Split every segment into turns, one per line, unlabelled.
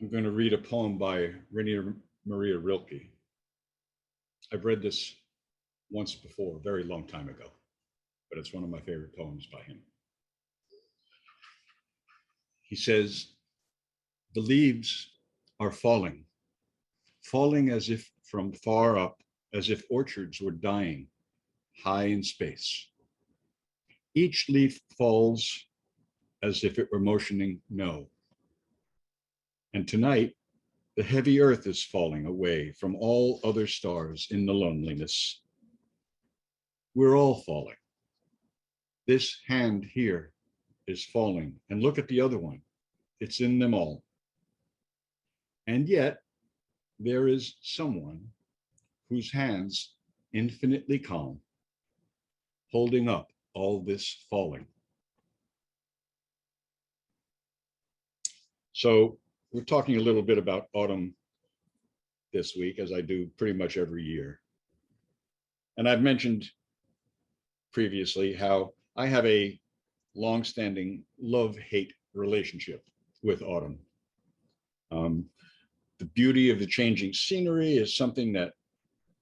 I'm going to read a poem by Rainer Maria Rilke. I've read this once before, a very long time ago, but it's one of my favorite poems by him. He says, "The leaves are falling, falling as if from far up, as if orchards were dying, high in space. Each leaf falls as if it were motioning no. And tonight, the heavy earth is falling away from all other stars in the loneliness. We're all falling. This hand here is falling, and look at the other one. It's in them all. And yet, there is someone whose hands, infinitely calm, holding up all this falling." So we're talking a little bit about autumn this week, as I do pretty much every year. And I've mentioned previously how I have a long-standing love-hate relationship with autumn. The beauty of the changing scenery is something that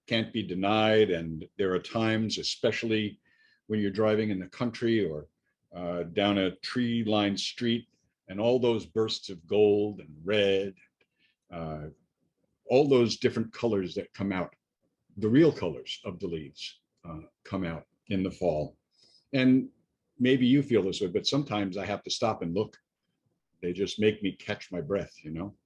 can't be denied, and there are times, especially when you're driving in the country or down a tree-lined street, and all those bursts of gold and red, all those different colors that come out, the real colors of the leaves come out in the fall. And maybe you feel this way, but sometimes I have to stop and look. They just make me catch my breath, you know?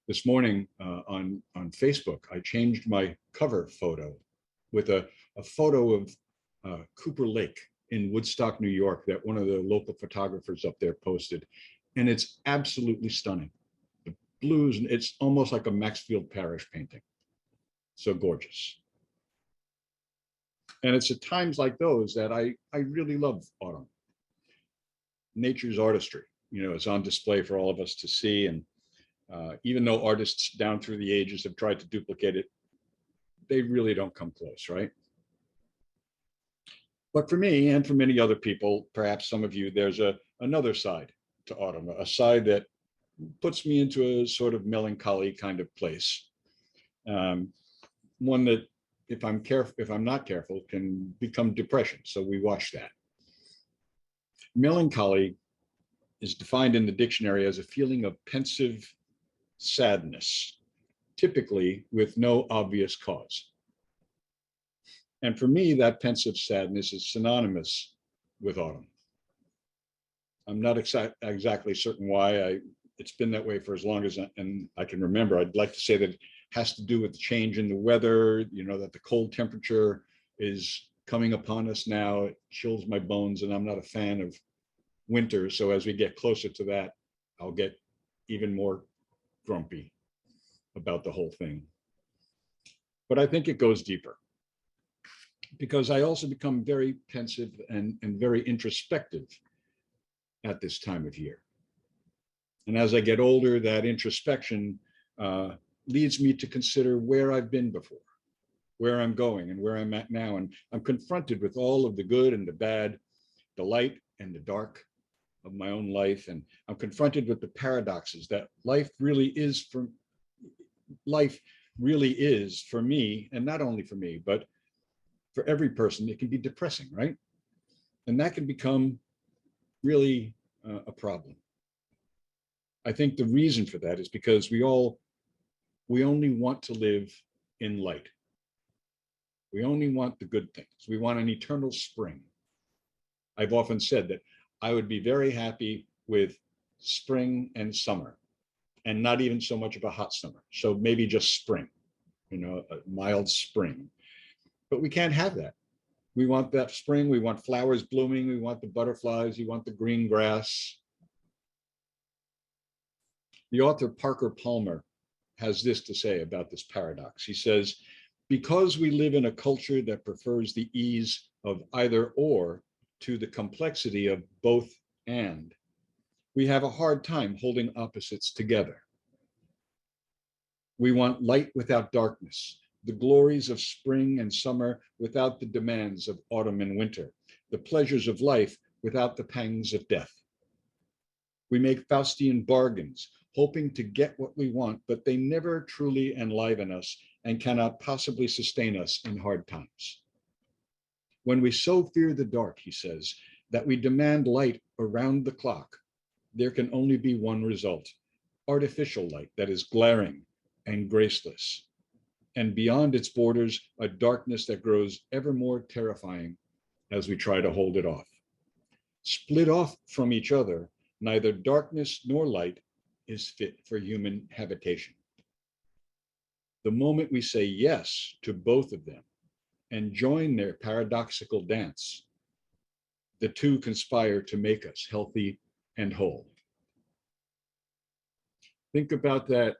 This morning on Facebook, I changed my cover photo with a photo of Cooper Lake in Woodstock, New York, that one of the local photographers up there posted. And it's absolutely stunning. The blues, and it's almost like a Maxfield Parrish painting. So gorgeous. And it's at times like those that I really love autumn. Nature's artistry, you know, is on display for all of us to see. And even though artists down through the ages have tried to duplicate it, they really don't come close, right? But for me, and for many other people, perhaps some of you, there's another side to autumn, a side that puts me into a sort of melancholy kind of place. One that, if I'm not careful, can become depression. So we watch that. Melancholy is defined in the dictionary as a feeling of pensive sadness, typically with no obvious cause. And for me, that pensive sadness is synonymous with autumn. I'm not exactly certain why. It's been that way for as long as I can remember. I'd like to say that it has to do with the change in the weather, you know, that the cold temperature is coming upon us now. It chills my bones, and I'm not a fan of winter. So as we get closer to that, I'll get even more grumpy about the whole thing. But I think it goes deeper, because I also become very pensive and very introspective at this time of year. And as I get older, that introspection leads me to consider where I've been before, where I'm going, and where I'm at now. And I'm confronted with all of the good and the bad, the light and the dark of my own life. And I'm confronted with the paradoxes that life really is for me, and not only for me, but for every person. It can be depressing, right? And that can become really a problem. I think the reason for that is because we only want to live in light. We only want the good things. We want an eternal spring. I've often said that I would be very happy with spring and summer, and not even so much of a hot summer. So maybe just spring, you know, a mild spring. But we can't have that. We want that spring. We want flowers blooming. We want the butterflies. We want the green grass. The author Parker Palmer has this to say about this paradox. He says, "Because we live in a culture that prefers the ease of either or to the complexity of both and, we have a hard time holding opposites together. We want light without darkness, the glories of spring and summer without the demands of autumn and winter, the pleasures of life without the pangs of death. We make Faustian bargains, hoping to get what we want, but they never truly enliven us and cannot possibly sustain us in hard times. When we so fear the dark, he says, that we demand light around the clock, there can only be one result: artificial light that is glaring and graceless, and beyond its borders, a darkness that grows ever more terrifying as we try to hold it off. Split off from each other, neither darkness nor light is fit for human habitation. The moment we say yes to both of them and join their paradoxical dance, the two conspire to make us healthy and whole. Think about that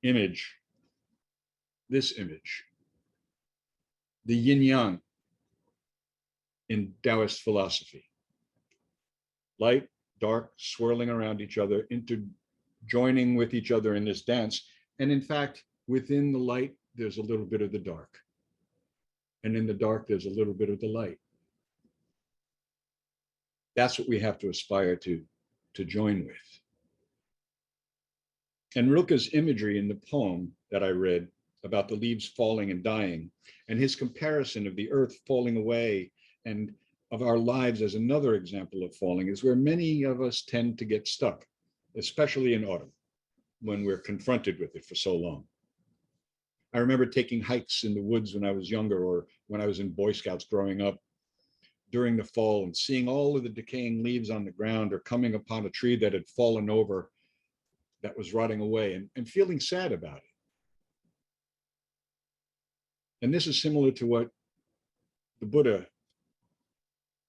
image, this image, the yin yang in Taoist philosophy. Light, dark, swirling around each other, joining with each other in this dance. And in fact, within the light, there's a little bit of the dark. And in the dark, there's a little bit of the light. That's what we have to aspire to join with. And Rilke's imagery in the poem that I read about the leaves falling and dying, and his comparison of the earth falling away and of our lives as another example of falling, is where many of us tend to get stuck, especially in autumn, when we're confronted with it for so long. I remember taking hikes in the woods when I was younger, or when I was in Boy Scouts growing up during the fall, and seeing all of the decaying leaves on the ground, or coming upon a tree that had fallen over that was rotting away, and feeling sad about it. And this is similar to what the Buddha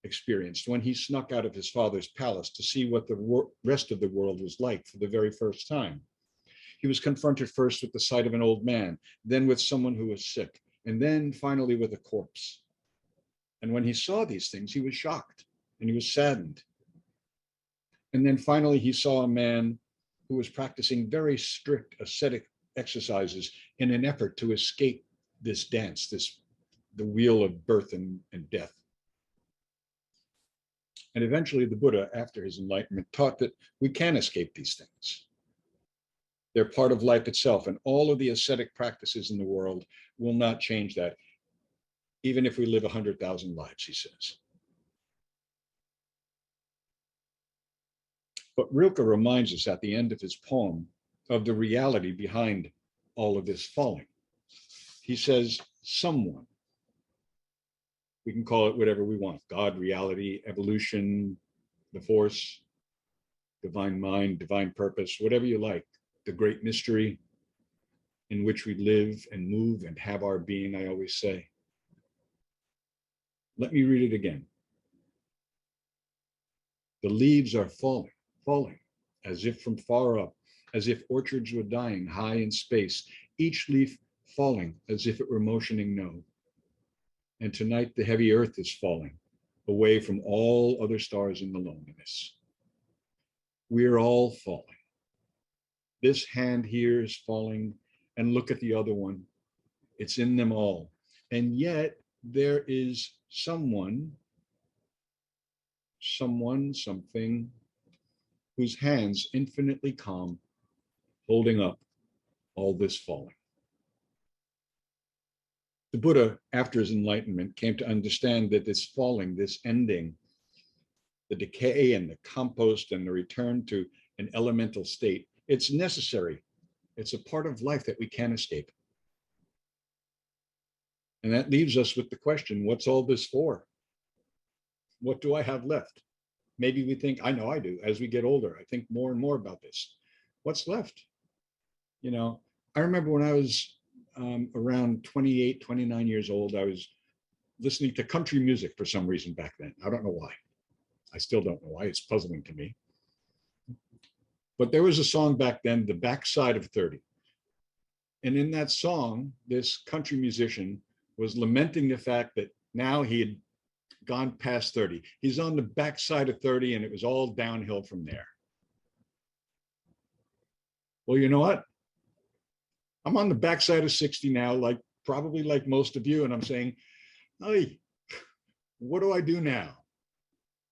experienced when he snuck out of his father's palace to see what the rest of the world was like for the very first time. He was confronted first with the sight of an old man, then with someone who was sick, and then finally with a corpse. And when he saw these things, he was shocked and he was saddened. And then finally, he saw a man who was practicing very strict ascetic exercises in an effort to escape this dance, the wheel of birth and death. And eventually the Buddha, after his enlightenment, taught that we can escape these things. They're part of life itself, and all of the ascetic practices in the world will not change that, even if we live 100,000 lives, he says. But Rilke reminds us at the end of his poem of the reality behind all of this falling. He says, someone, we can call it whatever we want: God, reality, evolution, the force, divine mind, divine purpose, whatever you like, the great mystery in which we live and move and have our being, I always say. Let me read it again. The leaves are falling, as if from far up, as if orchards were dying high in space, each leaf falling as if it were motioning no. And tonight the heavy earth is falling away from all other stars in the loneliness. We're all falling. This hand here is falling, and look at the other one. It's in them all. And yet there is something, whose hands infinitely calm, holding up all this falling. The Buddha, after his enlightenment, came to understand that this falling, this ending, the decay and the compost and the return to an elemental state, it's necessary. It's a part of life that we can't escape. And that leaves us with the question, what's all this for? What do I have left? Maybe we think, I know I do, as we get older, I think more and more about this. What's left? You know, I remember when I was around 28, 29 years old, I was listening to country music for some reason back then. I don't know why. I still don't know why. It's puzzling to me. But there was a song back then, The Backside of 30. And in that song, this country musician was lamenting the fact that now he had gone past 30. He's on the backside of 30, and it was all downhill from there. Well, you know what? I'm on the backside of 60 now, probably like most of you, and I'm saying, hey, what do I do now?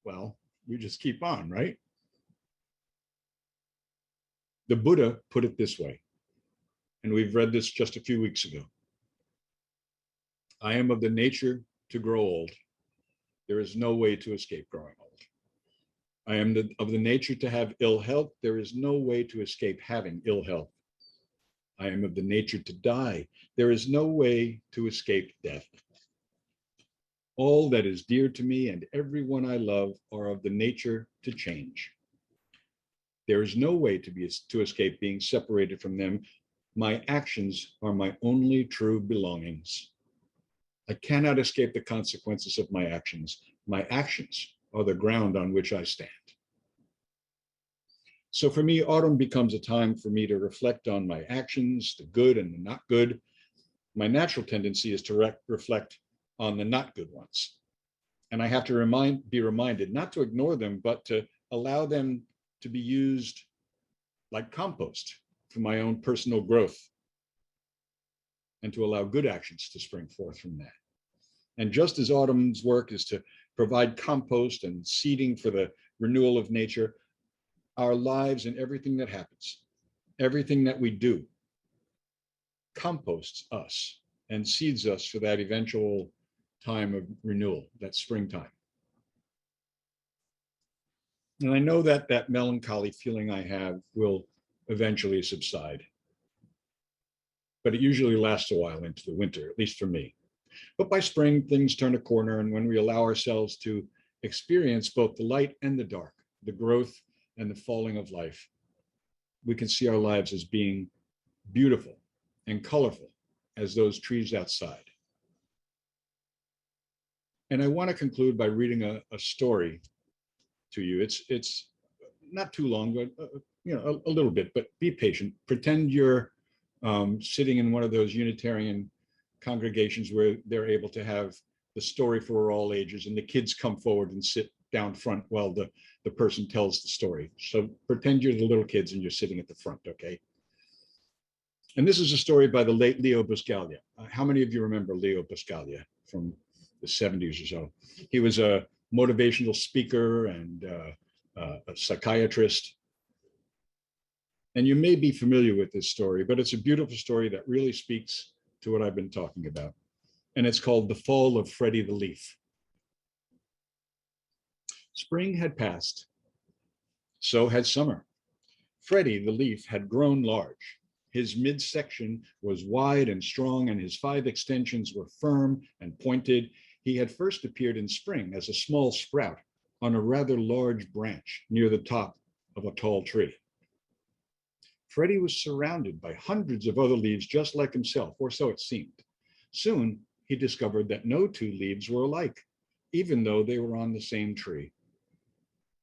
Well, we just keep on, right? The Buddha put it this way, and we've read this just a few weeks ago. I am of the nature to grow old. There is no way to escape growing old. I am of the nature to have ill health. There is no way to escape having ill health. I am of the nature to die. There is no way to escape death. All that is dear to me and everyone I love are of the nature to change. There is no way to escape being separated from them. My actions are my only true belongings. I cannot escape the consequences of my actions. My actions are the ground on which I stand. So for me, autumn becomes a time for me to reflect on my actions, the good and the not good. My natural tendency is to reflect on the not good ones. And I have to be reminded not to ignore them, but to allow them to be used like compost for my own personal growth, and to allow good actions to spring forth from that. And just as autumn's work is to provide compost and seeding for the renewal of nature, our lives and everything that happens, everything that we do, composts us and seeds us for that eventual time of renewal, that springtime. And I know that that melancholy feeling I have will eventually subside, but it usually lasts a while into the winter, at least for me. But by spring, things turn a corner, and when we allow ourselves to experience both the light and the dark, the growth and the falling of life, we can see our lives as being beautiful and colorful as those trees outside. And I want to conclude by reading a story to you. It's not too long, but a little bit, but be patient. Pretend you're sitting in one of those Unitarian congregations where they're able to have the story for all ages, and the kids come forward and sit down front while the person tells the story. So pretend you're the little kids and you're sitting at the front, okay? And this is a story by the late Leo Buscaglia. How many of you remember Leo Buscaglia from the 70s or so? He was a motivational speaker and a psychiatrist. And you may be familiar with this story, but it's a beautiful story that really speaks to what I've been talking about. And it's called The Fall of Freddie the Leaf. Spring had passed, so had summer. Freddie the leaf had grown large. His midsection was wide and strong, and his 5 extensions were firm and pointed. He had first appeared in spring as a small sprout on a rather large branch near the top of a tall tree. Freddie was surrounded by hundreds of other leaves just like himself, or so it seemed. Soon, he discovered that no 2 leaves were alike, even though they were on the same tree.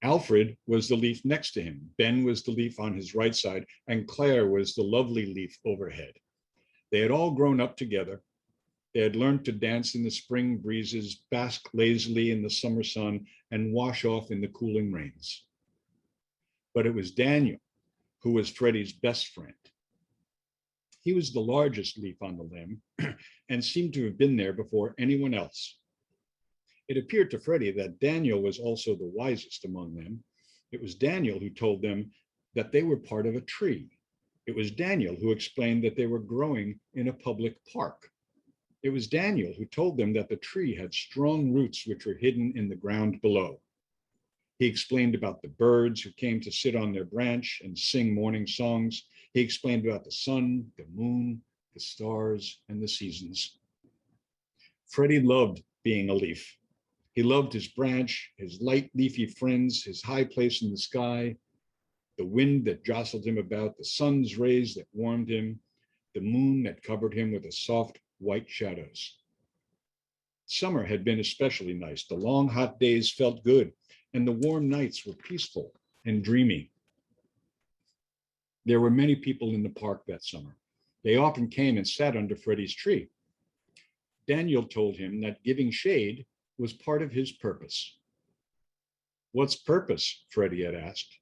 Alfred was the leaf next to him, Ben was the leaf on his right side, and Claire was the lovely leaf overhead. They had all grown up together. They had learned to dance in the spring breezes, bask lazily in the summer sun, and wash off in the cooling rains. But it was Daniel who was Freddie's best friend. He was the largest leaf on the limb and seemed to have been there before anyone else. It appeared to Freddie that Daniel was also the wisest among them. It was Daniel who told them that they were part of a tree. It was Daniel who explained that they were growing in a public park. It was Daniel who told them that the tree had strong roots which were hidden in the ground below. He explained about the birds who came to sit on their branch and sing morning songs. He explained about the sun, the moon, the stars, and the seasons. Freddie loved being a leaf. He loved his branch, his light leafy friends, his high place in the sky, the wind that jostled him about, the sun's rays that warmed him, the moon that covered him with its soft white shadows. Summer had been especially nice. The long hot days felt good, and the warm nights were peaceful and dreamy. There were many people in the park that summer. They often came and sat under Freddie's tree. Daniel told him that giving shade was part of his purpose. What's purpose? Freddie had asked.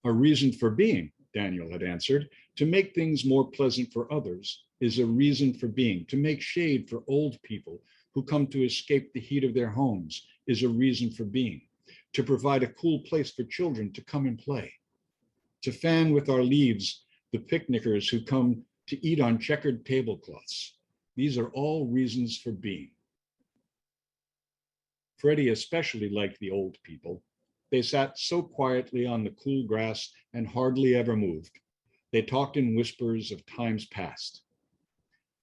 A reason for being, Daniel had answered. To make things more pleasant for others is a reason for being. To make shade for old people who come to escape the heat of their homes is a reason for being. To provide a cool place for children to come and play. to fan with our leaves the picnickers who come to eat on checkered tablecloths. These are all reasons for being. Freddie especially liked the old people. They sat so quietly on the cool grass and hardly ever moved. They talked in whispers of times past.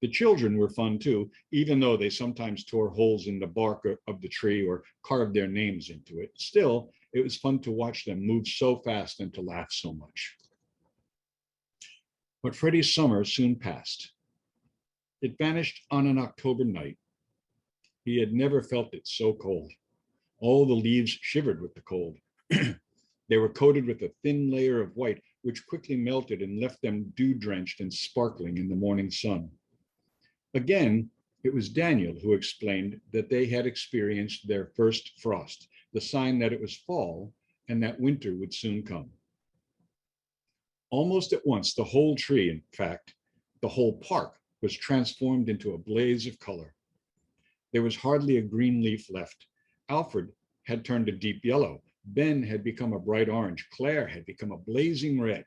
The children were fun too, even though they sometimes tore holes in the bark of the tree or carved their names into it. Still, it was fun to watch them move so fast and to laugh so much. But Freddie's summer soon passed. It vanished on an October night. He had never felt it so cold. All the leaves shivered with the cold. They were coated with a thin layer of white, which quickly melted and left them dew-drenched and sparkling in the morning sun. Again, it was Daniel who explained that they had experienced their first frost, the sign that it was fall and that winter would soon come. Almost at once, the whole tree, in fact, the whole park, was transformed into a blaze of color. There was hardly a green leaf left. Alfred had turned a deep yellow. Ben had become a bright orange. Claire had become a blazing red.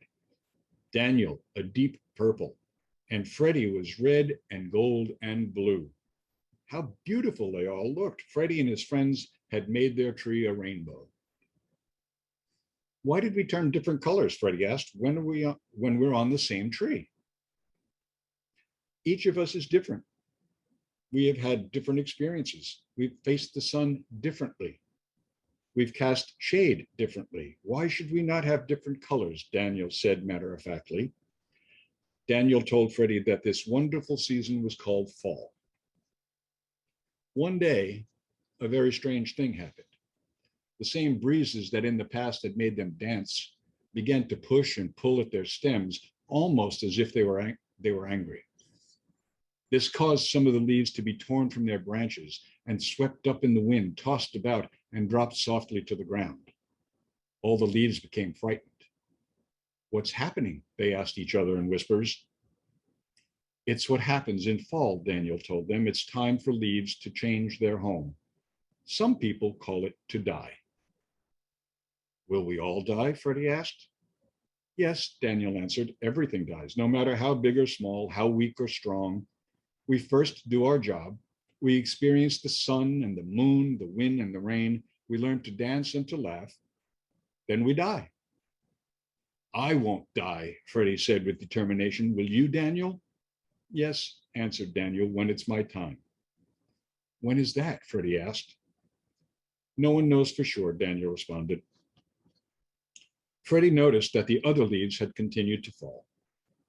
Daniel, a deep purple. And Freddie was red and gold and blue. How beautiful they all looked. Freddie and his friends had made their tree a rainbow. Why did we turn different colors? Freddie asked. When we're on the same tree? Each of us is different. We have had different experiences. We've faced the sun differently. We've cast shade differently. Why should we not have different colors? Daniel said matter-of-factly. Daniel told Freddie that this wonderful season was called fall. One day, a very strange thing happened. The same breezes that in the past had made them dance began to push and pull at their stems, almost as if they were angry. This caused some of the leaves to be torn from their branches and swept up in the wind, tossed about, and dropped softly to the ground. All the leaves became frightened. What's happening? They asked each other in whispers. It's what happens in fall, Daniel told them. It's time for leaves to change their home. Some people call it to die. Will we all die? Freddie asked. Yes, Daniel answered. Everything dies, no matter how big or small, how weak or strong. We first do our job. We experience the sun and the moon, the wind and the rain. We learn to dance and to laugh. Then we die. I won't die, Freddie said with determination. Will you, Daniel? Yes, answered Daniel, when it's my time. When is that? Freddie asked. No one knows for sure, Daniel responded. Freddie noticed that the other leaves had continued to fall.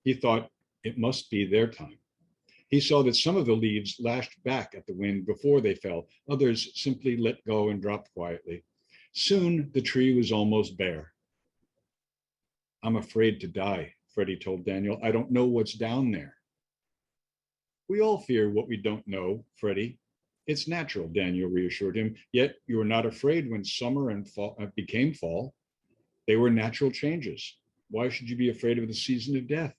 He thought it must be their time. He saw that some of the leaves lashed back at the wind before they fell. Others simply let go and dropped quietly. Soon the tree was almost bare. I'm afraid to die, Freddie told Daniel. I don't know what's down there. We all fear what we don't know, Freddie. It's natural, Daniel reassured him. Yet you were not afraid when summer and fall became fall. They were natural changes. Why should you be afraid of the season of death?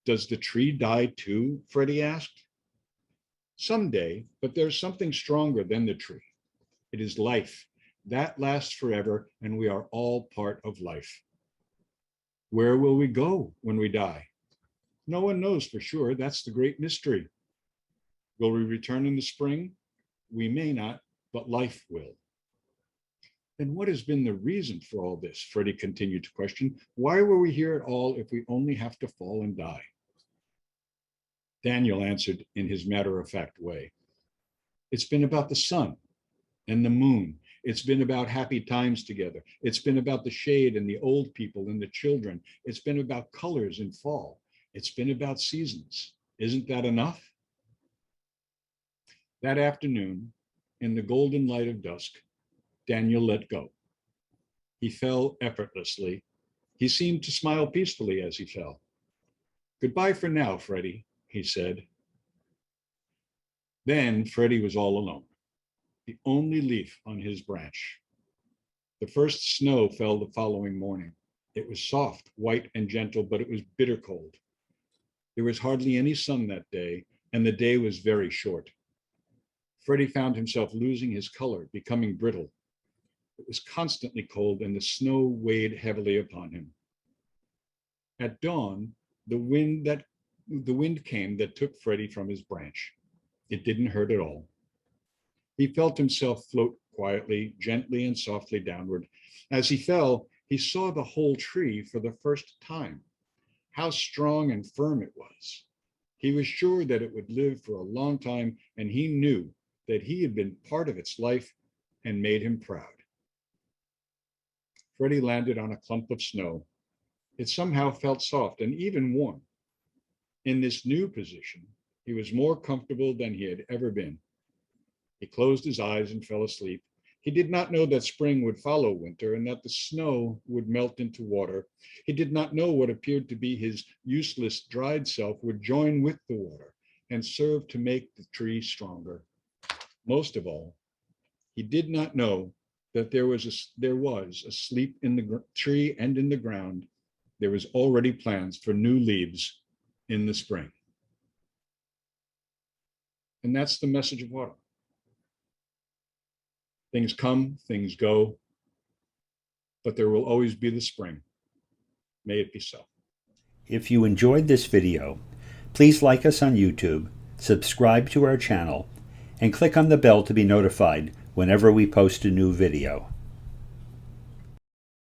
Does the tree die too? Freddie asked. Someday, but there's something stronger than the tree. It is life. That lasts forever, and we are all part of life. Where will we go when we die? No one knows for sure. That's the great mystery. Will we return in the spring? We may not, but life will. And what has been the reason for all this? Freddie continued to question. Why were we here at all if we only have to fall and die? Daniel answered in his matter-of-fact way. It's been about the sun and the moon. It's been about happy times together. It's been about the shade and the old people and the children. It's been about colors in fall. It's been about seasons. Isn't that enough? That afternoon, in the golden light of dusk, Daniel let go. He fell effortlessly. He seemed to smile peacefully as he fell. Goodbye for now, Freddie, he said. Then Freddie was all alone, the only leaf on his branch. The first snow fell the following morning. It was soft, white, and gentle, but it was bitter cold. There was hardly any sun that day, and the day was very short. Freddie found himself losing his color, becoming brittle. It was constantly cold, and the snow weighed heavily upon him. At dawn, the wind came that took Freddie from his branch. It didn't hurt at all. He felt himself float quietly, gently, and softly downward. As he fell, he saw the whole tree for the first time. How strong and firm it was. He was sure that it would live for a long time, and he knew that he had been part of its life and made him proud. Freddie landed on a clump of snow. It somehow felt soft and even warm. In this new position, he was more comfortable than he had ever been. He closed his eyes and fell asleep. He did not know that spring would follow winter and that the snow would melt into water. He did not know what appeared to be his useless, dried self would join with the water and serve to make the tree stronger. Most of all, he did not know that there was asleep in the tree and in the ground. There was already plans for new leaves in the spring. And that's the message of autumn. Things come, things go, but there will always be the spring. May it be so.
If you enjoyed this video, please like us on YouTube, subscribe to our channel, and click on the bell to be notified whenever we post a new video.